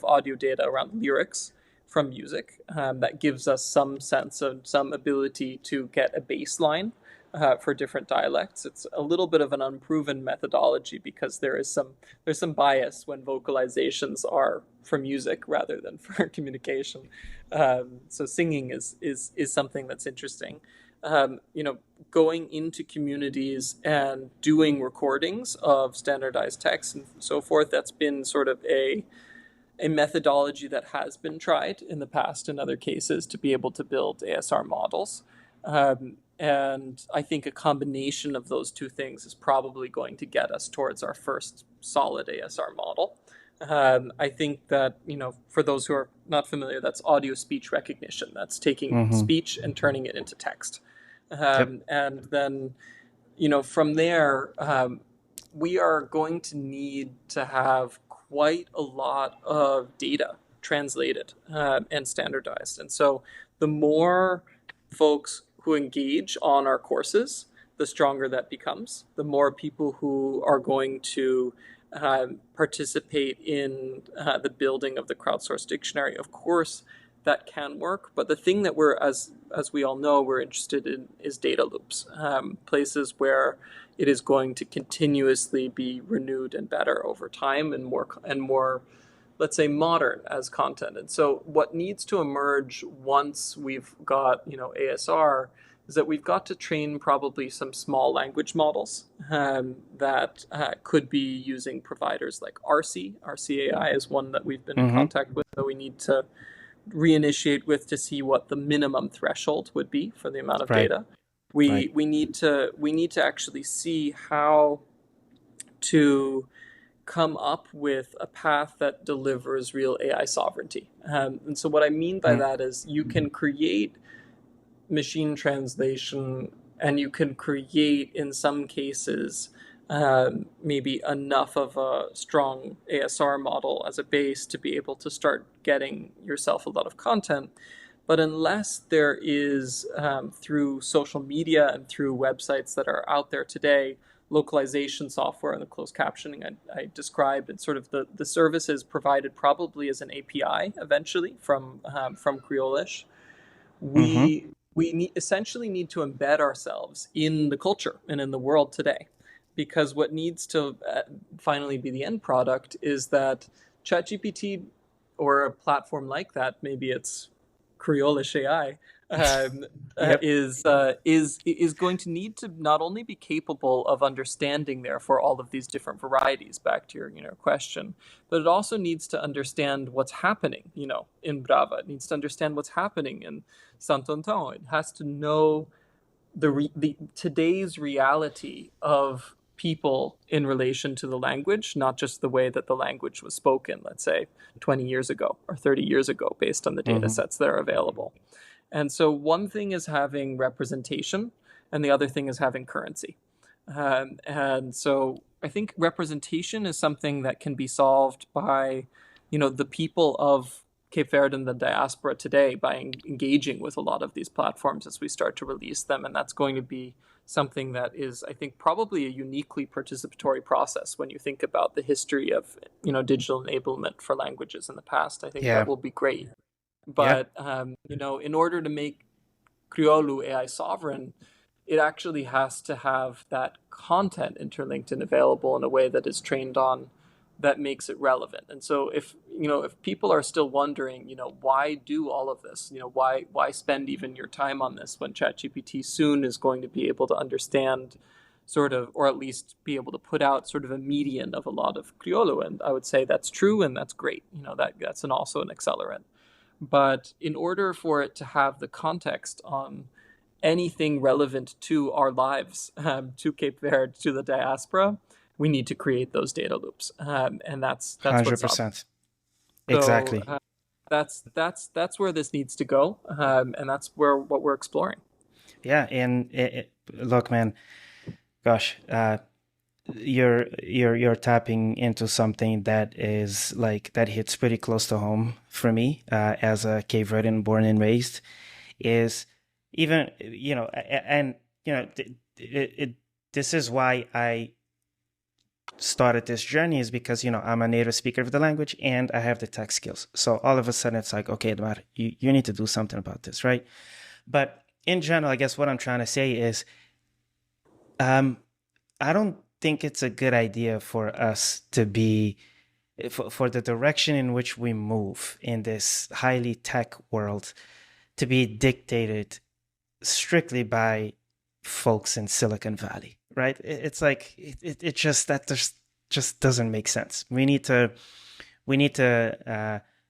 audio data around lyrics from music, that gives us some sense of some ability to get a baseline for different dialects. It's a little bit of an unproven methodology because there's some bias when vocalizations are for music rather than for communication. So singing is something that's interesting. Going into communities and doing recordings of standardized text and so forth, that's been sort of a methodology that has been tried in the past in other cases to be able to build ASR models. And I think a combination of those two things is probably going to get us towards our first solid ASR model. I think that, for those who are not familiar, that's audio speech recognition. That's taking Mm-hmm. speech and turning it into text. Yep. And then, from there, we are going to need to have quite a lot of data translated and standardized. And so the more folks who engage on our courses, the stronger that becomes. The more people who are going to participate in the building of the crowdsourced dictionary, of course, that can work. But the thing that as we all know, we're interested in is data loops, places where it is going to continuously be renewed and better over time and more, let's say, modern as content. And so what needs to emerge once we've got, ASR is that we've got to train probably some small language models that could be using providers like RC. RCAI is one that we've been in Mm-hmm. contact with that we need to reinitiate with to see what the minimum threshold would be for the amount of Right. data. Right. We need to actually see how to come up with a path that delivers real AI sovereignty. And so what I mean by that is you can create machine translation and you can create, in some cases, maybe enough of a strong ASR model as a base to be able to start getting yourself a lot of content. But unless there is, through social media and through websites that are out there today, localization software and the closed captioning I described, and sort of the services provided probably as an API eventually from Creolish, Mm-hmm. we essentially need to embed ourselves in the culture and in the world today. because what needs to finally be the end product is that ChatGPT or a platform like that, maybe it's Creole-ish AI, um, Yep. is going to need to not only be capable of understanding, therefore, all of these different varieties. Back to your question, but it also needs to understand what's happening, in Brava. It needs to understand what's happening in Saint-Anton. It has to know the today's reality of people in relation to the language, not just the way that the language was spoken, let's say 20 years ago or 30 years ago, based on the data Hmm. sets that are available. And so one thing is having representation, and the other thing is having currency. And so I think representation is something that can be solved by, the people of Cape Verde and the diaspora today by engaging with a lot of these platforms as we start to release them. And that's going to be something that is, I think, probably a uniquely participatory process when you think about the history of, digital enablement for languages in the past. I think that Yeah. will be great. Yeah. But, in order to make Criollo AI sovereign, it actually has to have that content interlinked and available in a way that is trained on that makes it relevant. And so if people are still wondering, why do all of this? Why spend even your time on this when ChatGPT soon is going to be able to understand sort of, or at least be able to put out sort of a median of a lot of Criollo. And I would say that's true and that's great. That's also an accelerant. But in order for it to have the context on anything relevant to our lives, to Cape Verde, to the diaspora, we need to create those data loops, and that's what's up. 100%. So Exactly. that's where this needs to go, and that's where what we're exploring. Yeah. And look, man, gosh, you're tapping into something that is like that hits pretty close to home for me, as a Cape Verdean born and raised, is even, and this is why I started this journey, is because I'm a native speaker of the language and I have the tech skills. So all of a sudden it's like, okay, Edmar, you need to do something about this, right? But in general, I guess what I'm trying to say is, um, I don't think it's a good idea for us to be, for the direction in which we move in this highly tech world, to be dictated strictly by folks in Silicon Valley, right? It's like it just that just doesn't make sense. We need to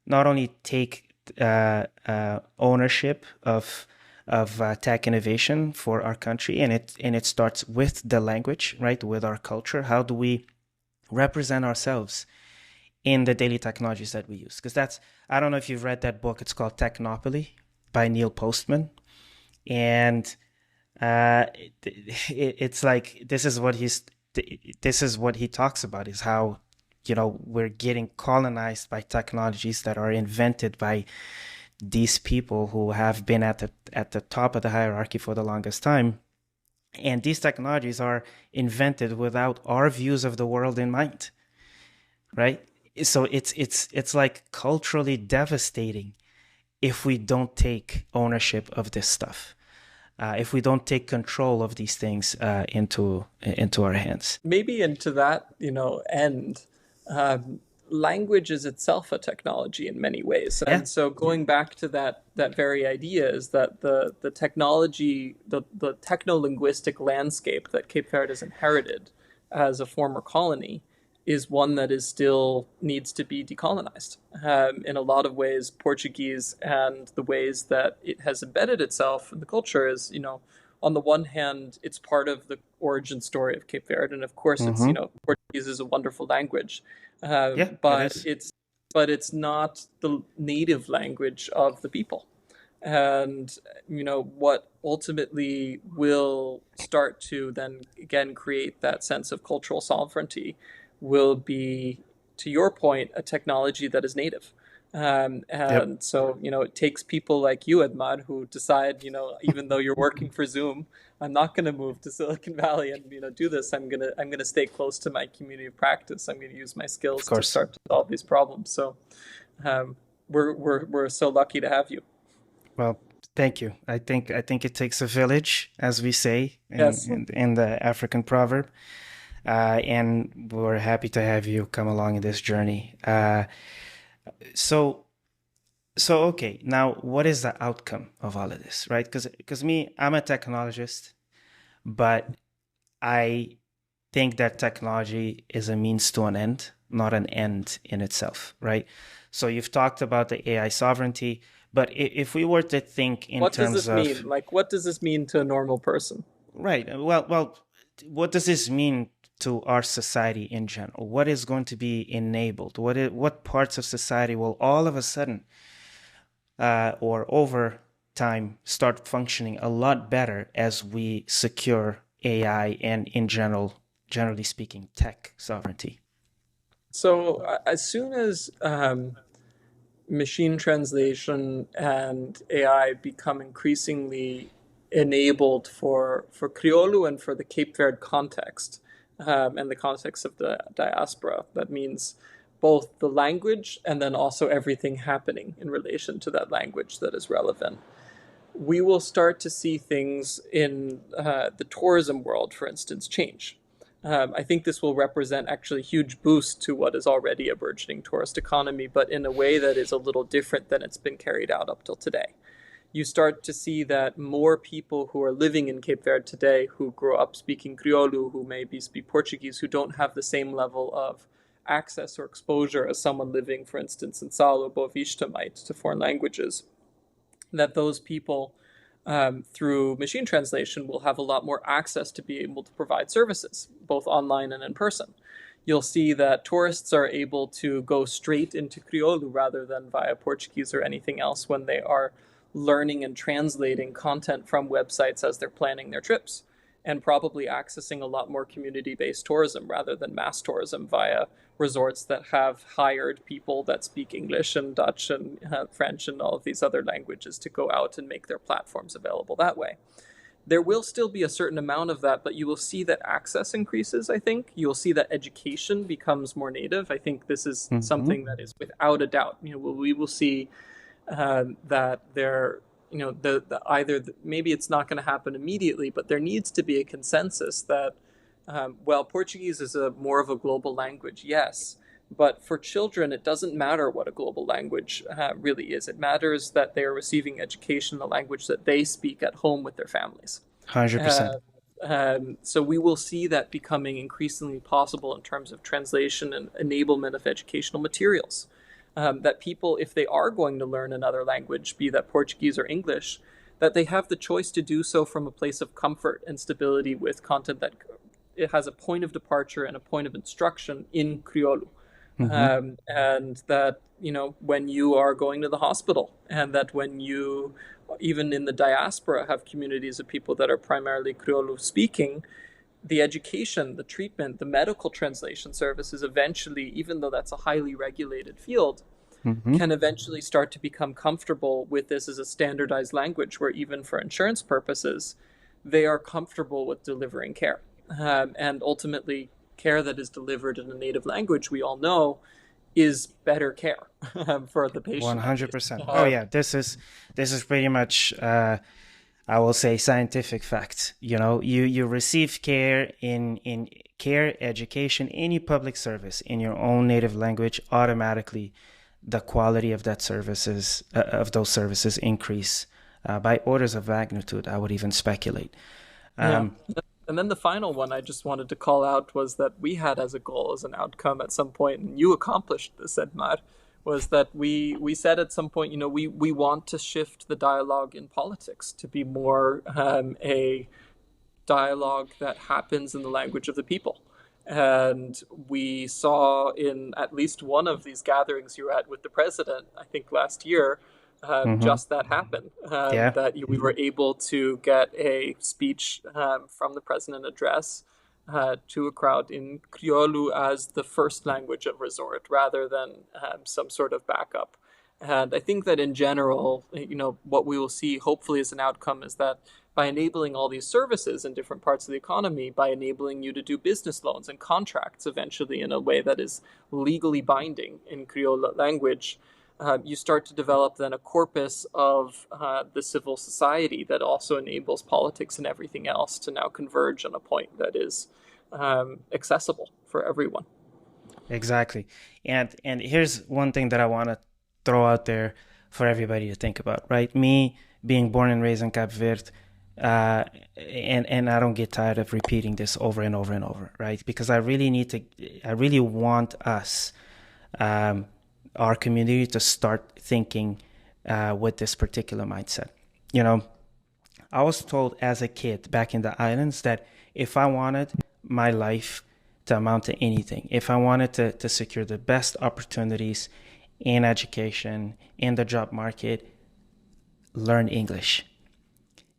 not only take ownership of tech innovation for our country, and it starts with the language, right? With our culture. How do we represent ourselves in the daily technologies that we use? Because I don't know if you've read that book. It's called Technopoly by Neil Postman, and it's like this is what he talks about, is how we're getting colonized by technologies that are invented by these people who have been at the top of the hierarchy for the longest time, and these technologies are invented without our views of the world in mind, right? So it's like culturally devastating if we don't take ownership of this stuff, if we don't take control of these things into our hands. Maybe into that end, um, language is itself a technology in many ways. Yeah. And so going back to that very idea is that the technology, the techno-linguistic landscape that Cape Verde has inherited as a former colony is one that is still needs to be decolonized. In a lot of ways, Portuguese and the ways that it has embedded itself in the culture is, on the one hand, it's part of the origin story of Cape Verde, and of course, it's, Mm-hmm. Portuguese is a wonderful language, Yeah, it but is. it's not the native language of the people. And what ultimately will start to then again create that sense of cultural sovereignty will be, to your point, a technology that is native. Yep. And so, it takes people like you, Edmar, who decide, even though you're working for Zoom, I'm not going to move to Silicon Valley and, do this. I'm gonna stay close to my community of practice. I'm going to use my Of skills to course. start to solve these problems. So, um, we're so lucky to have you. Well, thank you. I think it takes a village, as we say Yes. in the African proverb. and we're happy to have you come along in this journey. So, so okay, now what is the outcome of all of this, right? Because me, I'm a technologist, but I think that technology is a means to an end, not an end in itself, right? So you've talked about the AI sovereignty, but if we were to think in What does terms this mean? of, Like, what does this mean to a normal person? right, well, what does this mean to our society in general? What is going to be enabled? What parts of society will all of a sudden or over time start functioning a lot better as we secure AI and in general, generally speaking, tech sovereignty? So as soon as machine translation and AI become increasingly enabled for Criollo and for the Cape Verde context, and the context of the diaspora, that means both the language and then also everything happening in relation to that language that is relevant. We will start to see things in the tourism world, for instance, change. I think this will represent actually a huge boost to what is already a burgeoning tourist economy, but in a way that is a little different than it's been carried out up till today. You start to see that more people who are living in Cape Verde today, who grow up speaking Criollo, who maybe speak Portuguese, who don't have the same level of access or exposure as someone living, for instance, in Sal or Boa Vista might to foreign languages, that those people through machine translation will have a lot more access to be able to provide services, both online and in person. You'll see that tourists are able to go straight into Criollo rather than via Portuguese or anything else when they are learning and translating content from websites as they're planning their trips, and probably accessing a lot more community-based tourism rather than mass tourism via resorts that have hired people that speak English and Dutch and French and all of these other languages to go out and make their platforms available that way. There will still be a certain amount of that, but you will see that access increases, I think. You will see that education becomes more native. I think this is Hmm. something that is without a doubt. We will see that there, maybe it's not going to happen immediately, but there needs to be a consensus that, well, Portuguese is a more of a global language, yes, but for children, it doesn't matter what a global language really is. It matters that they are receiving education in the language that they speak at home with their families. 100%. Uh, so we will see that becoming increasingly possible in terms of translation and enablement of educational materials. That people, if they are going to learn another language, be that Portuguese or English, that they have the choice to do so from a place of comfort and stability with content that it has a point of departure and a point of instruction in Criollo. Hmm. And that, when you are going to the hospital, and that when you, even in the diaspora, have communities of people that are primarily Criollo speaking, the education, the treatment, the medical translation services eventually, even though that's a highly regulated field, Hmm. can eventually start to become comfortable with this as a standardized language where even for insurance purposes, they are comfortable with delivering care. And ultimately, care that is delivered in a native language, we all know, is better care for the patient at least. 100%. Oh yeah, this is pretty much I will say scientific fact. You receive care in care, education, any public service in your own native language, automatically the quality of that services of those services increase by orders of magnitude. I would even speculate. Yeah. Um, And then the final one I just wanted to call out was that we had as a goal, as an outcome at some point, and you accomplished this, Edmar, was that we said at some point, we want to shift the dialogue in politics to be more a dialogue that happens in the language of the people. And we saw in at least one of these gatherings you were at with the president, I think last year, mhm. just that happened. Yeah. That we were able to get a speech from the president address to a crowd in Criollo as the first language of resort rather than some sort of backup. And I think that in general, what we will see hopefully as an outcome is that by enabling all these services in different parts of the economy, by enabling you to do business loans and contracts eventually in a way that is legally binding in Creole language, you start to develop then a corpus of the civil society that also enables politics and everything else to now converge on a point that is accessible for everyone. Exactly. And here's one thing that I want to throw out there for everybody to think about, right? Me being born and raised in Cabo Verde, and I don't get tired of repeating this over and over and over, right? Because I really want us, our community, to start thinking with this particular mindset. You know, I was told as a kid back in the islands that if I wanted my life to amount to anything, if I wanted to secure the best opportunities in education, in the job market, learn English.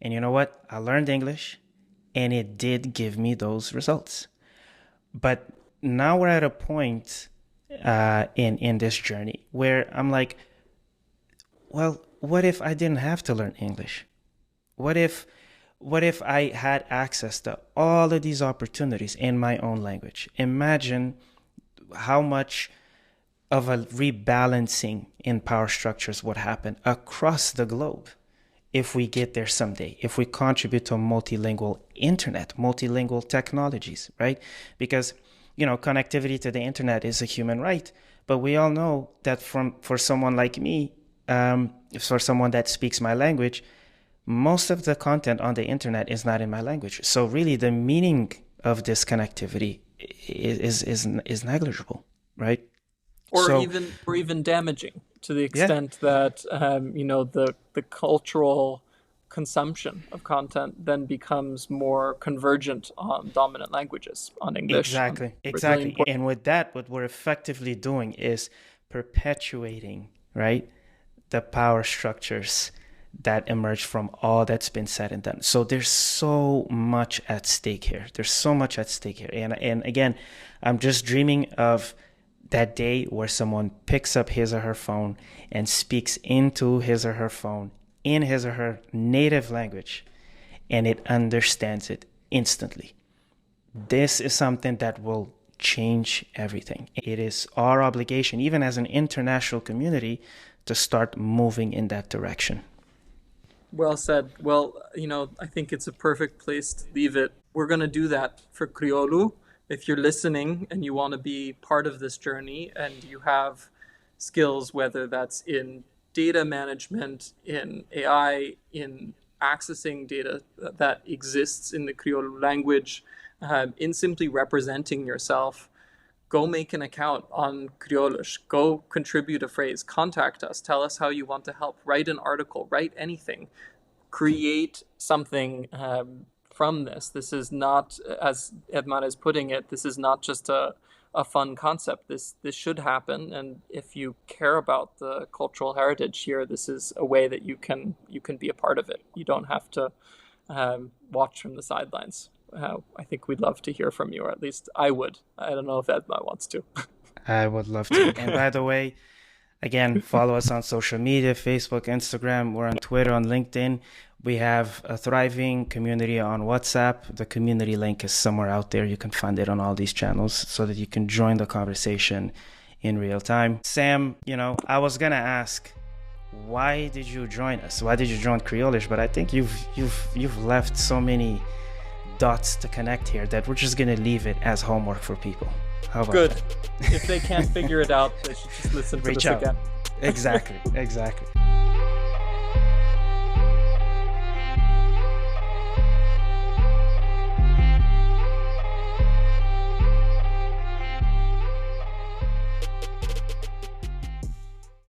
And you know what? I learned English and it did give me those results. But now we're at a point in this journey where I'm like, well, what if I didn't have to learn English? What if I had access to all of these opportunities in my own language? Imagine how much of a rebalancing in power structures would happen across the globe if we get there someday, if we contribute to a multilingual internet, multilingual technologies, right? Because, connectivity to the internet is a human right, but we all know that for someone like me, for someone that speaks my language, most of the content on the internet is not in my language. So really the meaning of this connectivity is negligible, right? Or even damaging to the extent that the cultural consumption of content then becomes more convergent on dominant languages, on English. Exactly. And with that, what we're effectively doing is perpetuating, right, the power structures that emerge from all that's been said and done. So there's so much at stake here. And again, I'm just dreaming of that day where someone picks up his or her phone and speaks into his or her phone in his or her native language, and it understands it instantly. This is something that will change everything. It is our obligation, even as an international community, to start moving in that direction. Well said. Well, I think it's a perfect place to leave it. We're going to do that for Criollo. If you're listening and you want to be part of this journey and you have skills, whether that's in data management, in AI, in accessing data that exists in the Criollo language, in simply representing yourself, go make an account on Criollish. Go contribute a phrase. Contact us. Tell us how you want to help. Write an article. Write anything. Create something from this. This is not, as Edmar is putting it, this is not just a fun concept. This should happen. And if you care about the cultural heritage here, this is a way that you can be a part of it. You don't have to watch from the sidelines. I think we'd love to hear from you, or at least I would. I don't know if Edmar wants to. I would love to. And by the way, again, follow us on social media, Facebook, Instagram. We're on Twitter, on LinkedIn. We have a thriving community on WhatsApp. The community link is somewhere out there. You can find it on all these channels so that you can join the conversation in real time. Sam, I was going to ask, why did you join us? Why did you join Criollish? But I think you've left so many dots to connect here that we're just going to leave it as homework for people. How about Good. that? If they can't figure it out, they should just listen to this again. Exactly.